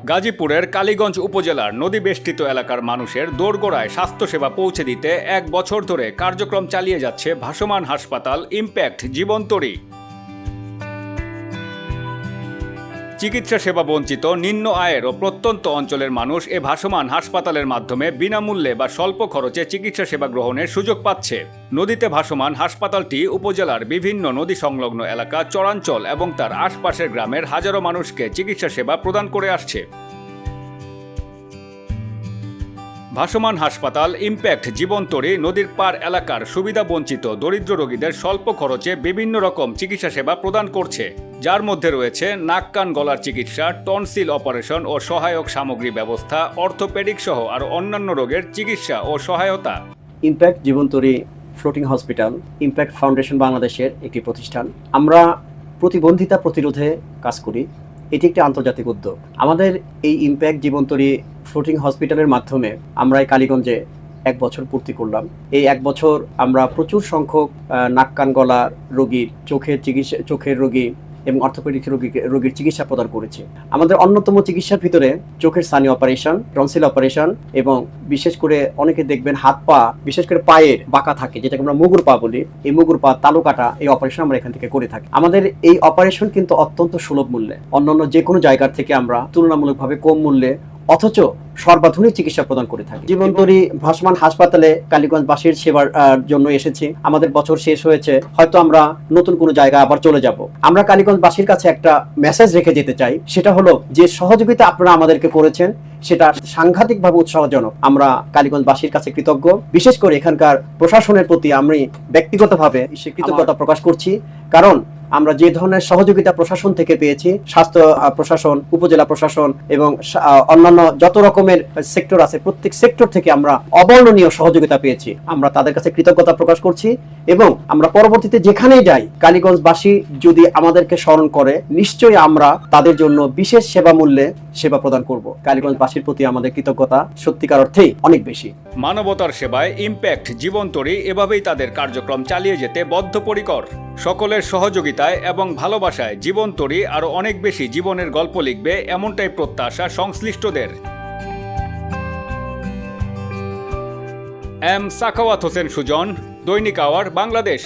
গাজীপুরের কালীগঞ্জ উপজেলার নদী বেষ্টিত এলাকার মানুষের দোরগোড়ায় স্বাস্থ্যসেবা পৌঁছে দিতে ১ বছর ধরে কার্যক্রম চালিয়ে যাচ্ছে ভাসমান হাসপাতাল ইমপ্যাক্ট জীবনতরী। চিকিৎসা সেবা বঞ্চিত নিম্ন আয়ের ও প্রত্যন্ত অঞ্চলের মানুষ এ ভাসমান হাসপাতালের মাধ্যমে বিনামূল্যে বা স্বল্প খরচে চিকিৎসা সেবা গ্রহণের সুযোগ পাচ্ছে। নদীতে ভাসমান হাসপাতালটি উপজেলার বিভিন্ন নদী সংলগ্ন এলাকা, চরাঞ্চল এবং তার আশপাশের গ্রামের হাজারো মানুষকে চিকিৎসা সেবা প্রদান করে আসছে। ভাসমান হাসপাতাল ইমপ্যাক্ট জীবনতরী নদীর পার এলাকার সুবিধা বঞ্চিত দরিদ্র রোগীদের স্বল্প খরচে বিভিন্ন রকম চিকিৎসা সেবা প্রদান করছে, যার মধ্যে রয়েছে নাক কান গলার চিকিৎসা, টনসিল অপারেশন ও সহায়ক সামগ্রী ব্যবস্থা, অর্থোপেডিক সহ আরও অন্যান্য রোগের চিকিৎসা ও সহায়তা। Impact Jibontori floating hospital impact foundation বাংলাদেশের একটি প্রতিষ্ঠান। আমরা প্রতিবন্ধিতা প্রতিরোধে কাজ করি। এটি একটি আন্তর্জাতিক উদ্যোগ। আমাদের এই ইমপ্যাক্ট জীবনতরী ফ্লোটিং হসপিটালের মাধ্যমে আমরা এই কালীগঞ্জে 1 বছর পূর্তি করলাম। এই 1 বছর আমরা প্রচুর সংখ্যক নাক কান গলার রোগীর চোখের রোগী এবং অর্থোপেডিক রোগীর চিকিৎসা প্রদান করেছি। আমাদের অন্যতম চিকিৎসার ভিতরে চোখের সানি অপারেশন, টনসিল অপারেশন এবং বিশেষ করে অনেকে দেখবেন হাত পা, বিশেষ করে পায়ের বাঁকা থাকে, যেটাকে আমরা মুগুর পা বলি, এই মুগুর পা তালু কাটা এই অপারেশন আমরা এখান থেকে করে থাকি। আমাদের এই অপারেশন কিন্তু অত্যন্ত সুলভ মূল্যে, অন্যান্য যে কোনো জায়গার থেকে আমরা তুলনামূলকভাবে কম মূল্যে অথচ সর্বাধুনিক চিকিৎসা প্রদান করে থাকি। জীবনতরী ভাসমান হাসপাতালে কালীগঞ্জবাসীর সেবার জন্য এসেছি। আমাদের বছর শেষ হয়েছে, হয়তো আমরা নতুন কোনো জায়গায় আবার চলে যাব। আমরা কালীগঞ্জবাসীর কাছে একটা মেসেজ রেখে যেতে চাই, সেটা হলো যে সহযোগিতা আপনারা আমাদেরকে করেছেন সেটা সাংঘাতিকভাবে উৎসাহজনক। আমরা কালীগঞ্জবাসীর কাছে কৃতজ্ঞ। বিশেষ করে এখানকার প্রশাসনের প্রতি আমি ব্যক্তিগতভাবে কৃতজ্ঞতা প্রকাশ করছি, কারণ আমরা যে ধরনের সহযোগিতা প্রশাসন থেকে পেয়েছি, স্বাস্থ্য প্রশাসন, উপজেলা প্রশাসন এবং অন্যান্য যত রকমের সেক্টর আছে, প্রত্যেক সেক্টর থেকে আমরা অবর্ণনীয় সহযোগিতা পেয়েছি। আমরা তাদের কাছে কৃতজ্ঞতা প্রকাশ করছি এবং আমরা পরবর্তীতে যেখানেই যাই, কালীগঞ্জবাসী যদি আমাদেরকে স্মরণ করে, নিশ্চয়ই আমরা তাদের জন্য বিশেষ সেবা মূল্যে সেবা প্রদান করব। কালীগঞ্জবাসীর প্রতি আমাদের কৃতজ্ঞতা সত্যিকার অর্থেই অনেক বেশি। মানবতার সেবায় ইমপ্যাক্ট জীবনতরী এভাবেই তাদের কার্যক্রম চালিয়ে যেতে বদ্ধপরিকর। সকলের সহযোগিতায় এবং ভালোবাসায় জীবনতরী আরও অনেক বেশি জীবনের গল্প লিখবে, এমনটাই প্রত্যাশা সংশ্লিষ্টদের। এম সাখাওয়াত হোসেন সুজন, দৈনিক আওয়ার, বাংলাদেশ।